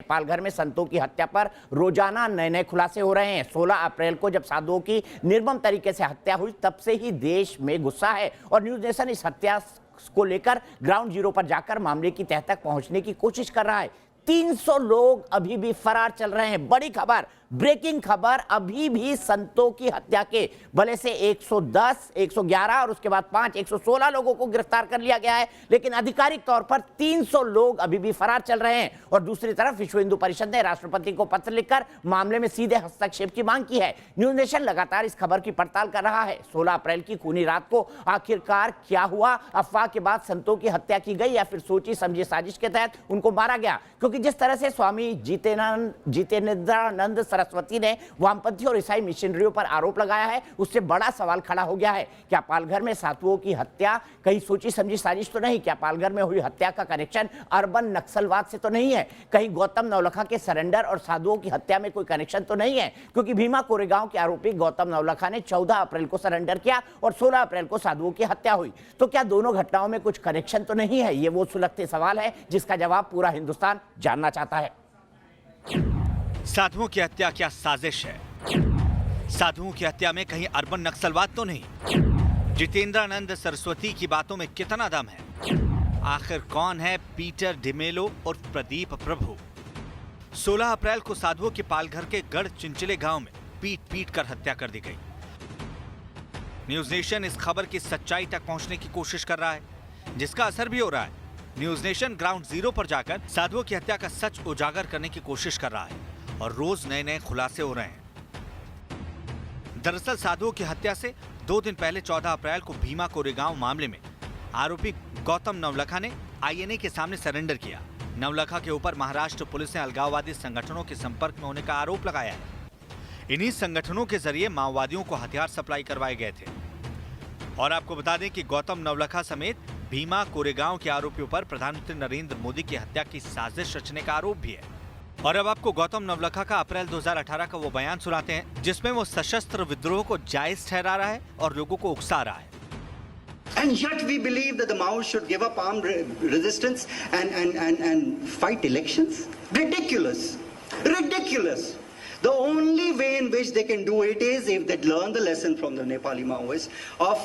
पालघर में संतों की हत्या पर रोजाना नए नए खुलासे हो रहे हैं। 16 अप्रैल को जब साधुओं की निर्मम तरीके से हत्या हुई तब से ही देश में गुस्सा है और न्यूज नेशन इस हत्या को लेकर ग्राउंड जीरो पर जाकर मामले की तह तक पहुंचने की कोशिश कर रहा है। 300 लोग अभी भी फरार चल रहे हैं। बड़ी खबर, ब्रेकिंग खबर, अभी भी संतों की हत्या के भले से 110, 111 और उसके बाद 5, 116 लोगों को गिरफ्तार कर लिया गया है, लेकिन आधिकारिक तौर पर 300 लोग अभी भी फरार चल रहे हैं। और दूसरी तरफ विश्व हिंदू परिषद ने राष्ट्रपति को पत्र लिखकर मामले में सीधे हस्तक्षेप की मांग की है। न्यूज नेशन लगातार इस खबर की पड़ताल कर रहा है। 16 अप्रैल की खूनी रात को आखिरकार क्या हुआ? अफवाह के बाद संतों की हत्या की गई या फिर सोची समझी साजिश के तहत उनको मारा गया? क्योंकि जिस तरह से स्वामी जितेंद्रानंद सरस्वती ने वामपंथी और ईसाई मिशनरियों पर आरोप लगाया है, उससे बड़ा सवाल खड़ा हो गया है। क्या पालघर में साधुओं की हत्या कहीं सोची समझी साजिश तो नहीं? क्या पालघर में हुई हत्या का कनेक्शन अर्बन नक्सलवाद से तो नहीं है? कहीं गौतम नवलखा के सरेंडर और साधुओं की हत्या में कोई कनेक्शन तो नहीं है? क्योंकि भीमा कोरेगांव के आरोपी गौतम नवलखा ने 14 अप्रैल को सरेंडर किया और 16 अप्रैल को साधुओं की हत्या हुई। तो क्या दोनों घटनाओं में कुछ कनेक्शन तो नहीं है? ये वो सुलगते सवाल है जिसका जवाब पूरा हिंदुस्तान जानना चाहता है। साधुओं की हत्या क्या साजिश है? साधुओं की हत्या में कहीं अर्बन नक्सलवाद तो नहीं? जितेंद्रानंद सरस्वती की बातों में कितना दम है? आखिर कौन है पीटर डिमेलो और प्रदीप प्रभु? 16 अप्रैल को साधुओं के पालघर के गढ़ चिंचले गांव में पीट पीट कर हत्या कर दी गई। न्यूज नेशन इस खबर की सच्चाई तक पहुंचने की कोशिश कर रहा है, जिसका असर भी हो रहा है। न्यूज नेशन ग्राउंड जीरो पर जाकर साधुओं की हत्या का सच उजागर करने की कोशिश कर रहा है और रोज नए नए खुलासे हो रहे हैं। दरअसल साधुओं की हत्या से 2 दिन पहले 14 अप्रैल को भीमा कोरेगांव मामले में आरोपी गौतम नवलखा ने आईएनए के सामने सरेंडर किया। नवलखा के ऊपर महाराष्ट्र पुलिस ने अलगाववादी संगठनों के संपर्क में होने का आरोप लगाया है। इन्हीं संगठनों के जरिए माओवादियों को हथियार सप्लाई करवाए गए थे। और आपको बता दें कि गौतम नवलखा समेत भीमा कोरेगांव के आरोपियों पर प्रधानमंत्री नरेंद्र मोदी की हत्या की साजिश रचने का आरोप भी है। और अब आपको गौतम नवलखा का अप्रैल 2018 का वो बयान सुनाते हैं जिसमें वो सशस्त्र विद्रोह को जायज ठहरा रहा है और लोगों को उकसा रहा है। And yet we believe that the Maoists should give up armed resistance and fight elections? Ridiculous. Ridiculous. The only way in which they can do it is if they learn the lesson from the Nepali Maoists of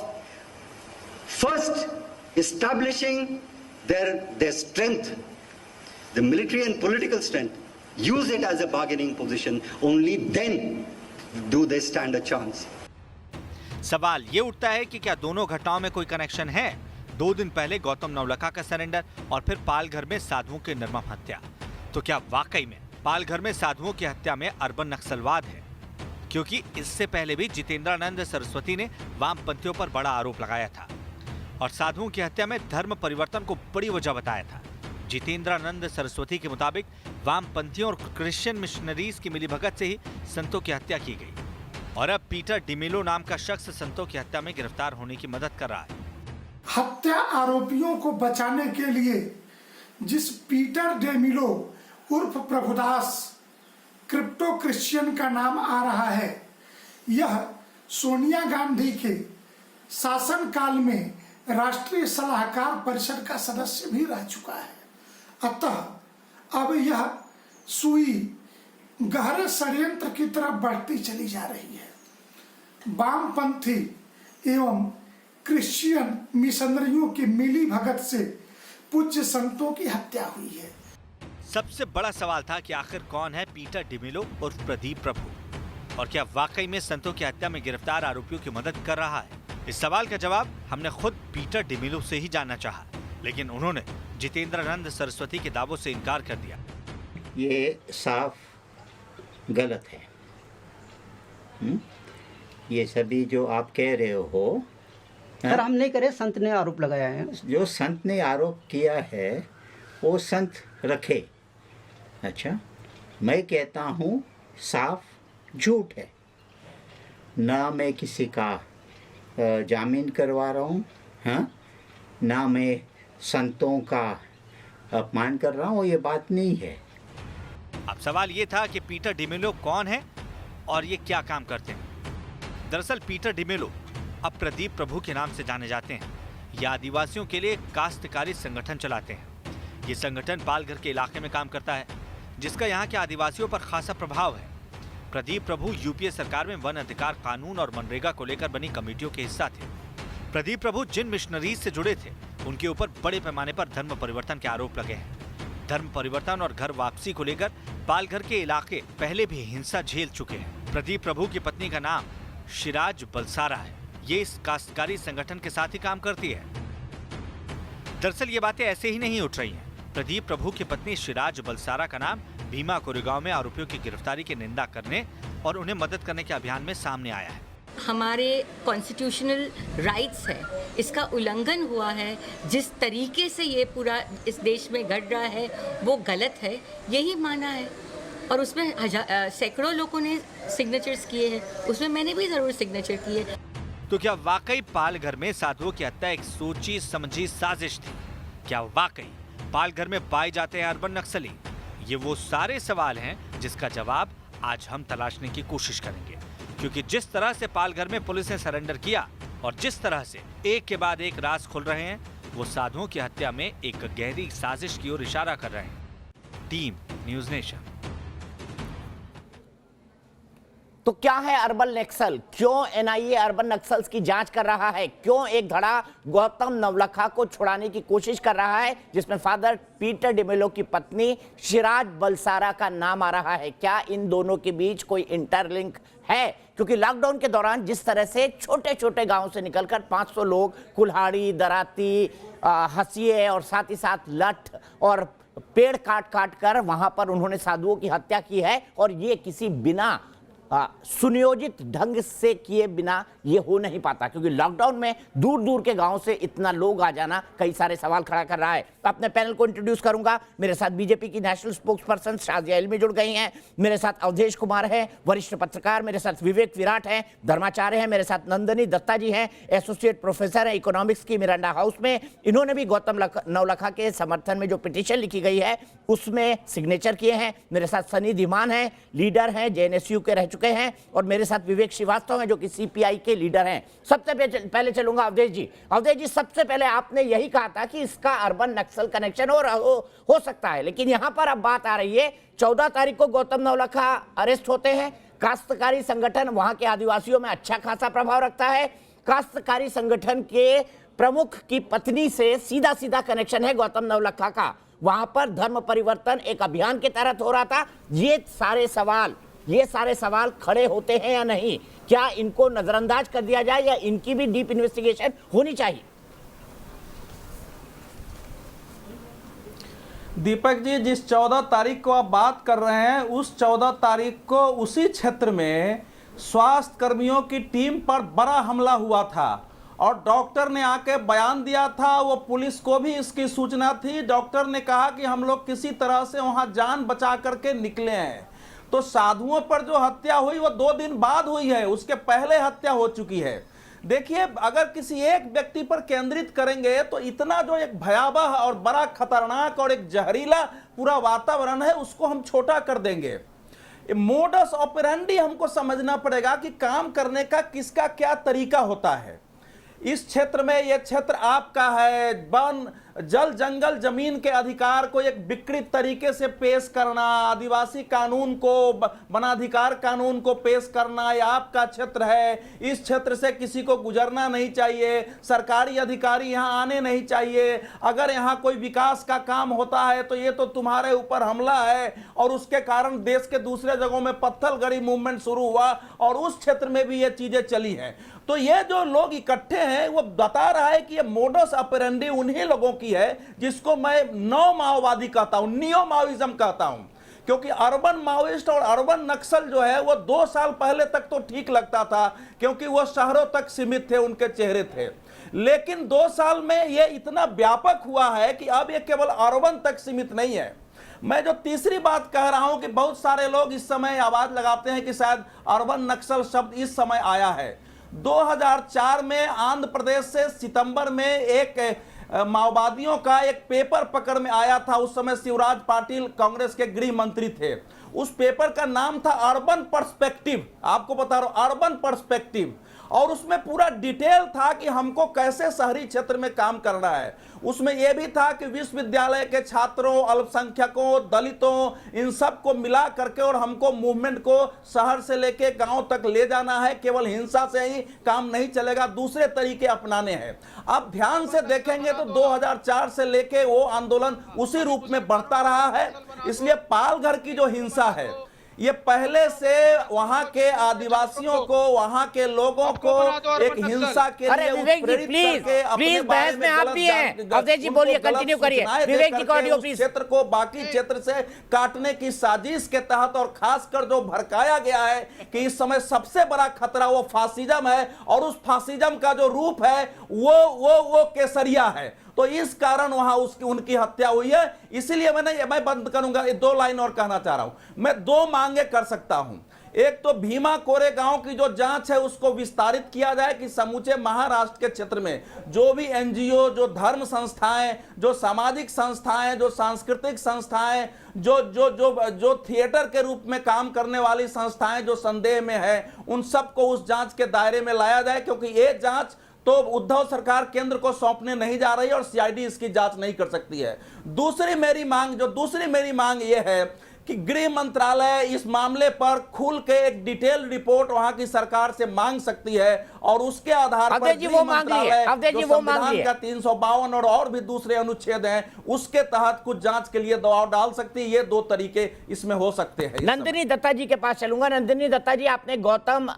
first establishing their strength, the military and political strength, use it as a bargaining position. Only then do they stand a chance. सवाल ये उठता है कि क्या दोनों घटनाओं में कोई कनेक्शन है? 2 दिन पहले गौतम नवलखा का सरेंडर और फिर पालघर में साधुओं की निर्मम हत्या। तो क्या वाकई में पालघर में साधुओं की हत्या में अर्बन नक्सलवाद है? क्योंकि इससे पहले भी जितेंद्रानंद सरस्वती ने वामपंथियों पर बड़ा आरोप लगाया था और साधुओं की हत्या में धर्म परिवर्तन को बड़ी वजह बताया था। जितेंद्रानंद सरस्वती के मुताबिक वामपंथियों और क्रिश्चियन मिशनरीज की मिलीभगत से ही संतों की हत्या की गई। और अब पीटर डिमेलो नाम का शख्स संतों की हत्या में गिरफ्तार होने की मदद कर रहा है। हत्या आरोपियों को बचाने के लिए जिस पीटर डेमिलो उर्फ प्रभुदास क्रिप्टो क्रिश्चियन का नाम आ रहा है, यह सोनिया गांधी के शासनकाल में राष्ट्रीय सलाहकार परिषद का सदस्य भी रह चुका है। अतः अब यह सुई गहरे षड्यंत्र की तरफ बढ़ती चली जा रही है। वामपंथी एवं क्रिश्चियन मिशनरियों की मिली भगत से पूज्य संतों की हत्या हुई है। सबसे बड़ा सवाल था कि आखिर कौन है पीटर डिमेलो और प्रदीप प्रभु, और क्या वाकई में संतों की हत्या में गिरफ्तार आरोपियों की मदद कर रहा है? इस सवाल का जवाब हमने खुद पीटर डिमेलो से ही जानना चाहा, लेकिन उन्होंने जितेंद्रानंद सरस्वती के दावों से इनकार कर दिया। ये साफ गलत है। ये सभी जो आप कह रहे हो, सर हम नहीं करे, संत ने आरोप लगाया है। जो संत ने आरोप किया है वो संत रखे। अच्छा, मैं कहता हूँ साफ झूठ है। ना मैं किसी का जामीन करवा रहा हूँ, हाँ, ना मैं संतों का अपमान कर रहा हूँ, ये बात नहीं है। अब सवाल ये था कि पीटर डिमेलो कौन है और ये क्या काम करते हैं। दरअसल पीटर डिमेलो अब प्रदीप प्रभु के नाम से जाने जाते हैं। ये आदिवासियों के लिए काश्तकारी संगठन चलाते हैं। ये संगठन पालघर के इलाके में काम करता है। जिसका यहाँ के आदिवासियों पर खासा प्रभाव है। प्रदीप प्रभु यूपीए सरकार में वन अधिकार कानून और मनरेगा को लेकर बनी कमेटियों के हिस्सा थे। प्रदीप प्रभु जिन मिशनरीज से जुड़े थे उनके ऊपर बड़े पैमाने पर धर्म परिवर्तन के आरोप लगे हैं। धर्म परिवर्तन और घर वापसी को लेकर पालघर के इलाके पहले भी हिंसा झेल चुके हैं। प्रदीप प्रभु की पत्नी का नाम शिराज बलसारा है। ये इस काश्तकारी संगठन के साथ ही काम करती है। दरअसल ये बातें ऐसे ही नहीं उठ रही हैं। प्रदीप प्रभु की पत्नी शिराज बलसारा का नाम भीमा कोरेगांव में आरोपियों की गिरफ्तारी की निंदा करने और उन्हें मदद करने के अभियान में सामने आया है। हमारे कॉन्स्टिट्यूशनल राइट्स है, इसका उल्लंघन हुआ है। जिस तरीके से ये पूरा इस देश में घट रहा है वो गलत है, यही माना है। और उसमें सैकड़ों लोगों ने सिग्नेचर्स किए हैं, उसमें मैंने भी ज़रूर सिग्नेचर किए। तो क्या वाकई पालघर में साधुओं की हत्या एक सोची समझी साजिश थी? क्या वाकई पालघर में पाए जाते हैं अर्बन नक्सली? ये वो सारे सवाल हैं जिसका जवाब आज हम तलाशने की कोशिश करेंगे, क्योंकि जिस तरह से पालघर में पुलिस ने सरेंडर किया और जिस तरह से एक के बाद एक राज खुल रहे हैं, वो साधुओं की हत्या में एक गहरी साजिश की ओर इशारा कर रहे हैं। Team news nation. तो क्या है अर्बन नक्सल? क्यों एनआईए अर्बन नक्सल्स की जांच कर रहा है? क्यों एक धड़ा गौतम नवलखा को छुड़ाने की कोशिश कर रहा है, जिसमें फादर पीटर डिमेलो की पत्नी शिराज बलसारा का नाम आ रहा है? क्या इन दोनों के बीच कोई इंटरलिंक है? क्योंकि लॉकडाउन के दौरान जिस तरह से छोटे छोटे गांव से निकलकर 500 लोग कुल्हाड़ी, दराती, हंसिए और साथ ही साथ लठ और पेड़ काट काट कर वहां पर उन्होंने साधुओं की हत्या की है, और ये किसी बिना सुनियोजित ढंग से किए बिना ये हो नहीं पाता, क्योंकि लॉकडाउन में दूर दूर के गांव से इतना लोग आ जाना कई सारे सवाल खड़ा कर रहा है। अपने पैनल को इंट्रोड्यूस करूंगा। मेरे साथ बीजेपी की नेशनल स्पोक्स पर्सन शाजिया इल्मी जुड़ गई हैं, मेरे साथ अवधेश कुमार हैं, वरिष्ठ पत्रकार, मेरे साथ विवेक विराट हैं, धर्माचार्य हैं, मेरे साथ नंदनी दत्ता जी हैं, एसोसिएट प्रोफेसर हैं इकोनॉमिक्स की मिरांडा हाउस में। इन्होंने भी गौतम नवलखा के समर्थन में जो पिटीशन लिखी गई है उसमें सिग्नेचर किए हैं। मेरे साथ सनी धीमान हैं, लीडर हैं, जेएनएसयू के रह चुके हैं, और मेरे साथ विवेक श्रीवास्तव हैं जो कि सीपीआई के लीडर हैं। सबसे पहले चलूंगा अवधेश जी। अवधेश जी, सबसे पहले आपने यही कहा था कि इसका अर्बन नक्सल कनेक्शन हो सकता है, लेकिन यहां पर अब बात आ रही है 14 तारीख को गौतम नवलखा अरेस्ट होते हैं। काश्तकारी संगठन वहां के आदिवासियों में अच्छा खासा प्रभाव रखता है। काश्तकारी संगठन के प्रमुख की पत्नी से सीधा सीधा कनेक्शन है गौतम नवलखा का। वहां पर धर्म परिवर्तन एक अभियान के तहत हो रहा था। ये सारे सवाल खड़े होते हैं या नहीं? क्या इनको नजरअंदाज कर दिया जाए या इनकी भी डीप इन्वेस्टिगेशन होनी चाहिए? दीपक जी, जिस 14 तारीख को आप बात कर रहे हैं, उस 14 तारीख को उसी क्षेत्र में स्वास्थ्य कर्मियों की टीम पर बड़ा हमला हुआ था और डॉक्टर ने आके बयान दिया था। वो पुलिस को भी इसकी सूचना थी। डॉक्टर ने कहा कि हम लोग किसी तरह से वहां जान बचा करके निकले हैं। तो साधुओं पर जो हत्या हुई वो 2 दिन बाद हुई है, उसके पहले हत्या हो चुकी है। देखिए, अगर किसी एक व्यक्ति पर केंद्रित करेंगे तो इतना जो एक भयावह और बड़ा खतरनाक और एक जहरीला पूरा वातावरण है उसको हम छोटा कर देंगे। मोडस ऑपरेंडी हमको समझना पड़ेगा कि काम करने का किसका क्या तरीका होता है। इस क्षेत्र में, यह क्षेत्र आपका है, वन, जल, जंगल, जमीन के अधिकार को एक विकृत तरीके से पेश करना, आदिवासी कानून को, वनाधिकार कानून को पेश करना, यह आपका क्षेत्र है। इस क्षेत्र से किसी को गुजरना नहीं चाहिए, सरकारी अधिकारी यहाँ आने नहीं चाहिए। अगर यहाँ कोई विकास का काम होता है तो ये तो तुम्हारे ऊपर हमला है। और उसके कारण देश के दूसरे जगहों में पत्थलगड़ी मूवमेंट शुरू हुआ और उस क्षेत्र में भी ये चीजें चली हैं। तो ये जो लोग इकट्ठे हैं वो बता रहा है कि ये मोडस ऑपरेंडी उन्हीं लोगों की है जिसको मैं नव माओवादी कहता हूं, नियो माओइज्म कहता हूं। क्योंकि अर्बन माओइस्ट और अर्बन नक्सल जो है वो 2 साल पहले तक तो ठीक लगता था, क्योंकि वो शहरों तक सीमित थे, उनके चेहरे थे। लेकिन 2 साल में ये इतना व्यापक हुआ है कि अब ये केवल अर्बन तक सीमित नहीं है। मैं जो तीसरी बात कह रहा हूं कि बहुत सारे लोग इस समय आवाज लगाते हैं कि शायद अर्बन नक्सल शब्द इस समय आया है। 2004 में आंध्र प्रदेश से सितंबर में एक माओवादियों का एक पेपर पकड़ में आया था। उस समय शिवराज पाटिल कांग्रेस के गृह मंत्री थे। उस पेपर का नाम था अर्बन पर्सपेक्टिव। आपको बता रहा हूं, अर्बन पर्सपेक्टिव। और उसमें पूरा डिटेल था कि हमको कैसे शहरी क्षेत्र में काम करना है। उसमें यह भी था कि विश्वविद्यालय के छात्रों, अल्पसंख्यकों, दलितों, इन सब को मिला करके और हमको मूवमेंट को शहर से लेके गांव तक ले जाना है। केवल हिंसा से ही काम नहीं चलेगा, दूसरे तरीके अपनाने हैं। अब ध्यान से देखेंगे तो 2004 से लेके वो आंदोलन उसी रूप में बढ़ता रहा है। इसलिए पालघर की जो हिंसा है, ये पहले से वहां के आदिवासियों को, वहां के लोगों को एक हिंसा के लिए उत्प्रेरित करके अपने बारे में गलत अवधेश जी बोलिए, कंटिन्यू करिए। विवेक जी ऑडियो प्लीज। क्षेत्र को बाकी क्षेत्र से काटने की साजिश के तहत, और खासकर जो भड़काया गया है कि इस समय सबसे बड़ा खतरा वो फासिज्म है, और उस फासिज्म का जो रूप है वो केसरिया है। तो इस कारण वहां उनकी हत्या हुई है। इसीलिए मैं बंद करूंगा, ये 2 लाइन और कहना चाह रहा हूं। मैं 2 मांगे कर सकता हूं। एक तो भीमा कोरेगांव की जो जांच है उसको विस्तारित किया जाए कि समूचे महाराष्ट्र के क्षेत्र में जो भी एनजीओ, जो धर्म संस्थाएं, जो सामाजिक संस्थाएं, जो सांस्कृतिक संस्थाएं, जो थिएटर के रूप में काम करने वाली संस्थाएं जो संदेह में है, उन सबको उस जांच के दायरे में लाया जाए। क्योंकि ये जांच तो उद्धव सरकार केंद्र को सौंपने नहीं जा रही और सीआईडी इसकी जांच नहीं कर सकती है। दूसरी मेरी मांग यह है कि गृह मंत्रालय इस मामले पर खुल के एक डिटेल रिपोर्ट वहां की सरकार से मांग सकती है, और उसके आधार पर गृह मंत्रालय जो संविधान का 352 और भी दूसरे अनुच्छेद हैं उसके तहत कुछ जांच के लिए दबाव डाल सकती है। ये 2 तरीके इसमें हो सकते हैं। नंदिनी दत्ता जी के पास चलूंगा। नंदिनी दत्ता जी, आपने गौतम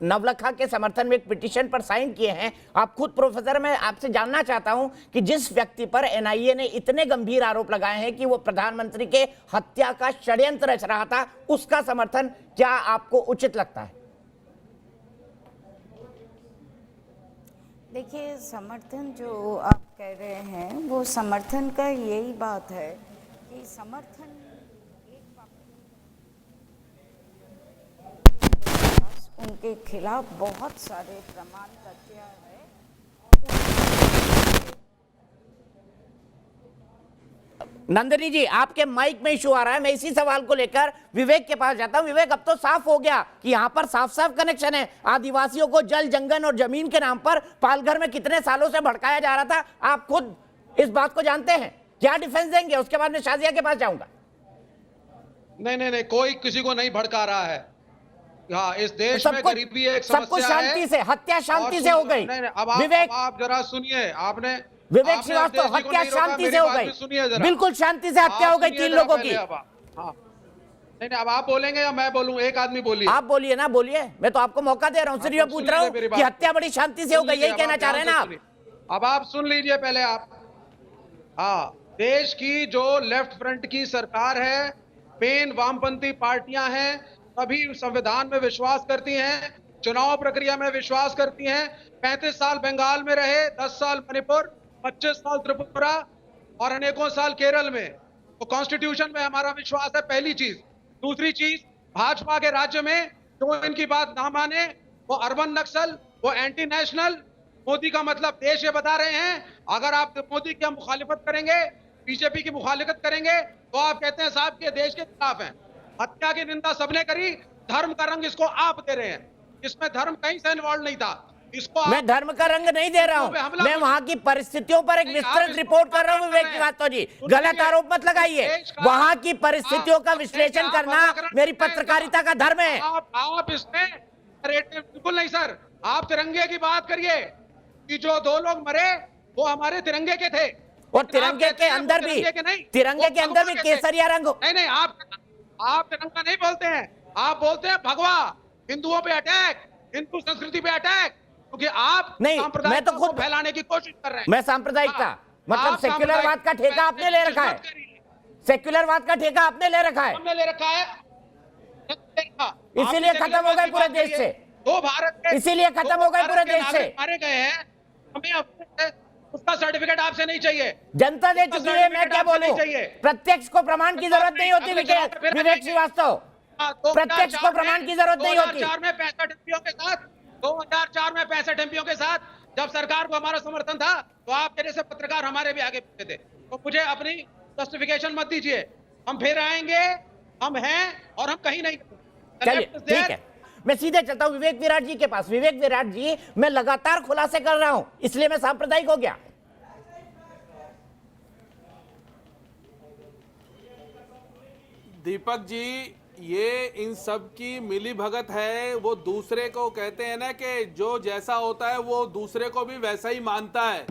नवलखा के समर्थन में एक पिटीशन पर साइन किए हैं। आप खुद प्रोफेसर, मैं आपसे जानना चाहता हूं कि जिस व्यक्ति पर एनआईए ने इतने गंभीर आरोप लगाए हैं कि वो प्रधानमंत्री के हत्या का षड्यंत्र रच रहा था, उसका समर्थन क्या आपको उचित लगता है? देखिए, समर्थन जो आप कह रहे हैं वो समर्थन का यही बात है कि समर्थन उनके खिलाफ बहुत सारे प्रमाण तथ्य है। नंदिनी जी, आपके माइक में इशू आ रहा है। मैं इसी सवाल को लेकर विवेक के पास जाता हूं। विवेक, अब तो साफ हो गया कि यहां पर साफ साफ कनेक्शन है। आदिवासियों को जल, जंगल और जमीन के नाम पर पालघर में कितने सालों से भड़काया जा रहा था, आप खुद इस बात को जानते हैं। क्या डिफेंस देंगे? उसके बाद मैं शाजिया के पास जाऊंगा। नहीं, कोई किसी को नहीं भड़का रहा है। हाँ, इस देश में गरीबी एक समस्या है। सब कुछ शांति से, हत्या शांति से हो गई। विवेक, आप जरा सुनिए। आपने विवेक श्रीवास्तव, हत्या शांति से हो गई, बिल्कुल शांति से हत्या हो गई 3 लोगों की। नहीं, अब आप बोलेंगे या मैं बोलूं? एक आदमी बोलिए। आप बोलिए ना, बोलिए। मैं तो आपको मौका दे रहा हूं, सिर्फ ये पूछ रहा हूं कि हत्या बड़ी शांति से हो गई, यही कहना चाह रहे हैं ना आप? अब आप सुन लीजिए पहले आप। हाँ, देश की जो लेफ्ट फ्रंट की सरकार है, मेन वामपंथी पार्टियां हैं, सभी संविधान में विश्वास करती हैं, चुनाव प्रक्रिया में विश्वास करती हैं। 35 साल बंगाल में रहे, 10 साल मणिपुर, 25 साल त्रिपुरा और अनेकों साल केरल में। तो कॉन्स्टिट्यूशन में हमारा विश्वास है, पहली चीज। दूसरी चीज, भाजपा के राज्य में जो इनकी बात ना माने वो अर्बन नक्सल, वो एंटी नेशनल। मोदी का मतलब देश ये बता रहे हैं। अगर आप मोदी की मुखालिफत करेंगे, बीजेपी की मुखालिफत करेंगे, तो आप कहते हैं साहब के देश के खिलाफ हैं। हत्या की निंदा सबने करी, धर्म का रंग इसको आप दे रहे हैं। इसमें धर्म कहीं से इन्वॉल्व नहीं था। इसको मैं धर्म का रंग नहीं दे रहा हूं, मैं वहां की परिस्थितियों पर एक विस्तृत रिपोर्ट कर रहा हूं। विवेक श्रीवास्तव जी, गलत आरोप मत लगाइए। वहां की परिस्थितियों का विश्लेषण करना मेरी पत्रकारिता का धर्म है। आप इसमें बिल्कुल नहीं सर। आप तिरंगे की बात करिए कि जो 2 लोग मरे वो हमारे तिरंगे के थे, और तिरंगे के अंदर भी केसरिया रंग। नहीं, आप तिरंगा नहीं बोलते हैं, आप बोलते हैं भगवा, हिंदुओं पे अटैक, हिंदू संस्कृति पे अटैक, क्योंकि आप नहीं, मैं तो खुद फैलाने की कोशिश कर रहे हैं। मैं सांप्रदायिकता, मतलब सेक्युलरवाद का ठेका आपने ले रखा है। सेक्युलरवाद का ठेका आपने ले रखा है, हमने ले रखा है। इसीलिए खत्म हो गए पूरे देश से। 2 भारत के, इसीलिए खत्म हो गए पूरे देश से। मारे गए हैं, हमें उसका सर्टिफिकेट आपसे नहीं चाहिए। जनता दे चुकी है, मैं क्या बोलूं? प्रत्यक्ष को प्रमाण की जरूरत नहीं होती विवेक श्रीवास्तव, प्रत्यक्ष को प्रमाण की जरूरत नहीं होती। 2004 में 65 एमपीओ के साथ, 2004 में 65 एमपीओ के साथ जब सरकार को हमारा समर्थन था, तो आपके जैसे पत्रकार हमारे भी आगे पीछे थे। तो मुझे अपनी जस्टिफिकेशन मत दीजिए। हम फिर आएंगे, हम हैं और हम कहीं नहीं। चलिए ठीक है, मैं सीधे चलता हूं विवेक विराट जी के पास। विवेक विराट जी, मैं लगातार खुलासे कर रहा हूं, इसलिए मैं सांप्रदायिक हो गया। दीपक जी, ये इन सब की मिली भगत है। वो दूसरे को कहते हैं ना कि जो जैसा होता है वो दूसरे को भी वैसा ही मानता है।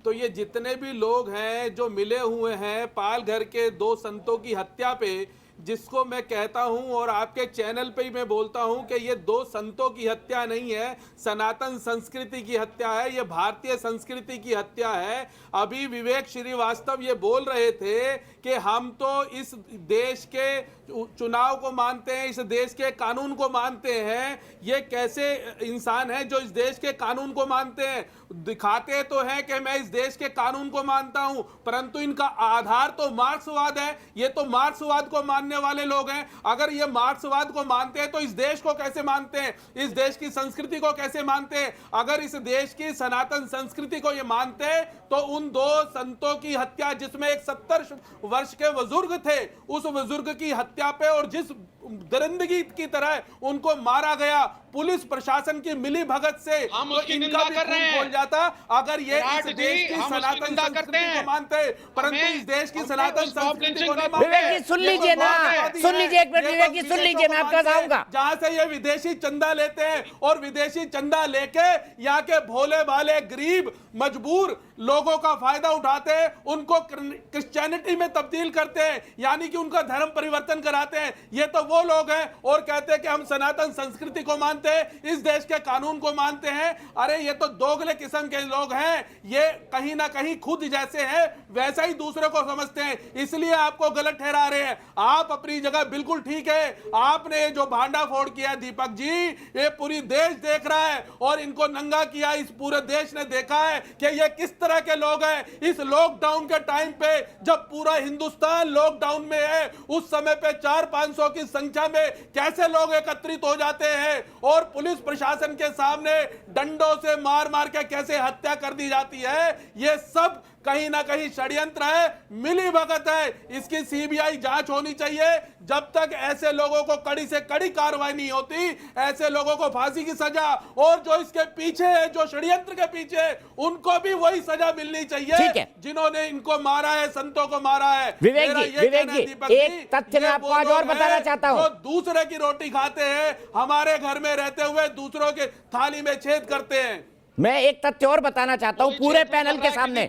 तो ये जितने भी लोग हैं जो मिले हुए हैं पालघर के 2 संतों की हत्या पे, जिसको मैं कहता हूं और आपके चैनल पे ही मैं बोलता हूं कि ये 2 संतों की हत्या नहीं है, सनातन संस्कृति की हत्या है, ये भारतीय संस्कृति की हत्या है। अभी विवेक श्रीवास्तव ये बोल रहे थे कि हम तो इस देश के चुनाव को मानते हैं, इस देश के कानून को मानते हैं। ये कैसे इंसान है जो इस देश के कानून को मानते हैं? दिखाते तो हैं कि मैं इस देश के कानून को मानता हूं, परंतु इनका आधार तो मार्क्सवाद है। ये तो मार्क्सवाद को मानने वाले लोग हैं। अगर ये मार्क्सवाद को मानते हैं तो इस देश को कैसे मानते हैं? इस देश की संस्कृति को कैसे मानते हैं? अगर इस देश की सनातन संस्कृति को ये मानते हैं तो उन 2 संतों की हत्या, जिसमें एक 70 वर्ष के बुजुर्ग थे, उस बुजुर्ग की हत्या पे और जिस दरिंदगी की तरह उनको मारा गया पुलिस प्रशासन की मिली भगत से, तो इनका भी खून खोल जाता। अगर ये इस देश की सनातन संस्कृति को मानते, परंतु इस देश की सनातन संस्कृति को नहीं मानते। विवेक जी सुन लीजिए ना, सुन लीजिए, एक मिनट विवेक जी सुन लीजिए, मैं आपका बताऊंगा। जहां से ये विदेशी चंदा लेते हैं और विदेशी चंदा लेके यहाँ के भोले भाले गरीब मजबूर लोगों का फायदा उठाते हैं, उनको क्रिश्चियनिटी में तब्दील करते हैं, यानी कि उनका धर्म परिवर्तन कराते हैं। ये तो वो लोग हैं और कहते हैं कि हम सनातन संस्कृति को मानते हैं, इस देश के कानून को मानते हैं। अरे ये तो दोगले किस्म के लोग हैं। ये कहीं ना कहीं खुद जैसे हैं वैसा ही दूसरे को समझते हैं, इसलिए आपको गलत ठहरा रहे हैं। आप अपनी जगह बिल्कुल ठीक है। आपने जो भांडा फोड़ किया दीपक जी, ये पूरी देश देख रहा है और इनको नंगा किया इस पूरे देश ने देखा है कि ये किस तरह के लोग हैं। इस लॉकडाउन के टाइम पे जब पूरा हिंदुस्तान लॉकडाउन में है, उस समय पे 400-500 की संख्या में कैसे लोग एकत्रित हो जाते हैं और पुलिस प्रशासन के सामने डंडों से मार मार के कैसे हत्या कर दी जाती है। ये सब कहीं ना कहीं षड्यंत्र है, मिली भगत है। इसकी सीबीआई जांच होनी चाहिए। जब तक ऐसे लोगों को कड़ी से कड़ी कार्रवाई नहीं होती, ऐसे लोगों को फांसी की सजा, और जो इसके पीछे है, जो षड्यंत्र के पीछे है, उनको भी वही सजा मिलनी चाहिए जिन्होंने इनको मारा है, संतों को मारा है। विवेक जी, एक तथ्य मैं आपको आज और बताना चाहता हूं। दूसरे की रोटी खाते हैं, हमारे घर में रहते हुए दूसरों के थाली में छेद करते हैं। मैं एक तथ्य और बताना चाहता हूं पूरे पैनल के सामने।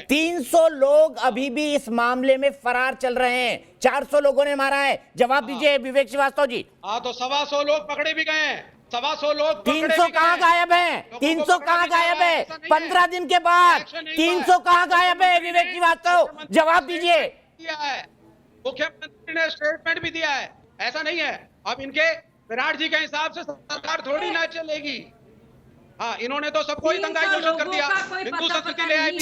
300 लोग अभी भी इस मामले में फरार चल रहे हैं। 400 लोगों ने मारा है। जवाब दीजिए विवेक श्रीवास्तव जी। हाँ, तो 125 लोग पकड़े भी गए हैं। 125 लोग 300 कहां गायब है? 300 कहां गायब है? 15 दिन के बाद 300 कहां गायब है? विवेक श्रीवास्तव जवाब दीजिए। मुख्यमंत्री ने स्टेटमेंट भी दिया है, ऐसा नहीं है। अब इनके विराट जी के हिसाब से सरकार थोड़ी ना चलेगी। हाँ, इन्होंने तो सबको ही दंगाई घोषित कर दिया, हिंदू संस्कृति ले आई,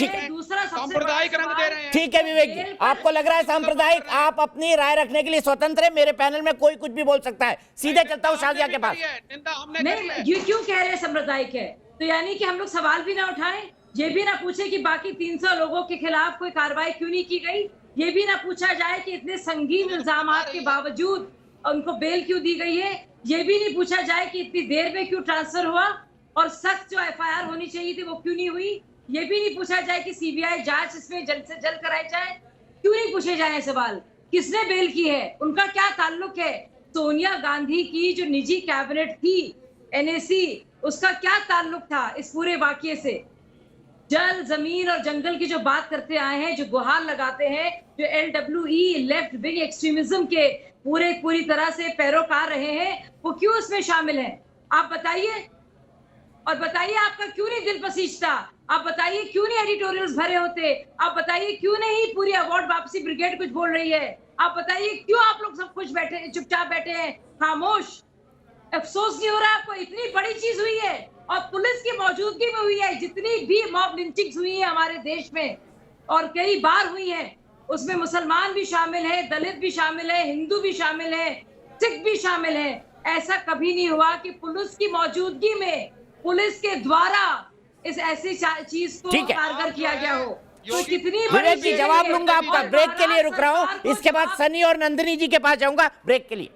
सांप्रदायिक रंग दे रहे हैं। ठीक है विवेक जी, आपको लग रहा है सांप्रदायिक, आप अपनी राय रखने के लिए स्वतंत्र है। मेरे पैनल में कोई कुछ भी बोल सकता है। सीधे चलता हूँ शाजिया के पास। ये क्यों कह रहे हैं सांप्रदायिक है? तो यानी कि हम लोग सवाल भी ना उठाएं, ये भी ना पूछे कि बाकी 300 लोगों के खिलाफ कोई कार्रवाई क्यों नहीं की गई, ये भी ना पूछा जाए कि इतने संगीन इल्जामात के बावजूद उनको बेल क्यों दी गई है, ये भी नहीं पूछा जाए कि इतनी देर में क्यों ट्रांसफर हुआ और सख्त जो एफआईआर होनी चाहिए थी वो क्यों नहीं हुई, ये भी नहीं पूछा जाए कि सीबीआई जांच इसमें जल्द से जल्द कराई जाए। क्यों नहीं पूछे जाए सवाल? किसने बेल की है, उनका क्या ताल्लुक है? सोनिया गांधी की जो निजी कैबिनेट थी एनएसी, उसका क्या ताल्लुक था इस पूरे वाकये से? जल, जमीन और जंगल की जो बात करते आए हैं, जो गुहार लगाते हैं, जो LWE लेफ्ट विंग एक्सट्रीमिज्म के पूरी तरह से पैरोकार रहे हैं, वो क्यों इसमें शामिल हैं? आप बताइए। और बताइए आपका क्यों नहीं दिल पसीजता? आप बताइए क्यों नहीं एडिटोरियल्स भरे होते? आप बताइए क्यों नहीं पूरी अवार्ड वापसी ब्रिगेड कुछ बोल रही है? आप बताइए क्यों आप लोग सब खुश बैठे, चुपचाप बैठे हैं, खामोश? अफसोस नहीं हो रहा आपको? इतनी बड़ी चीज हुई है और पुलिस की मौजूदगी में हुई है। जितनी भी मॉब लिंचिंग्स हुई है हमारे देश में और कई बार हुई है, उसमें मुसलमान भी शामिल है, दलित भी शामिल है, हिंदू भी शामिल है, सिख भी शामिल है। ऐसा कभी नहीं हुआ कि पुलिस की मौजूदगी में, पुलिस के द्वारा इस ऐसी चीज को कारगर किया गया हो। तो कितनी विवेक जी जवाब लूंगा आपका। ब्रेक के लिए रुक रहा हूँ, इसके बाद सनी और नंदिनी जी के पास जाऊंगा। ब्रेक के लिए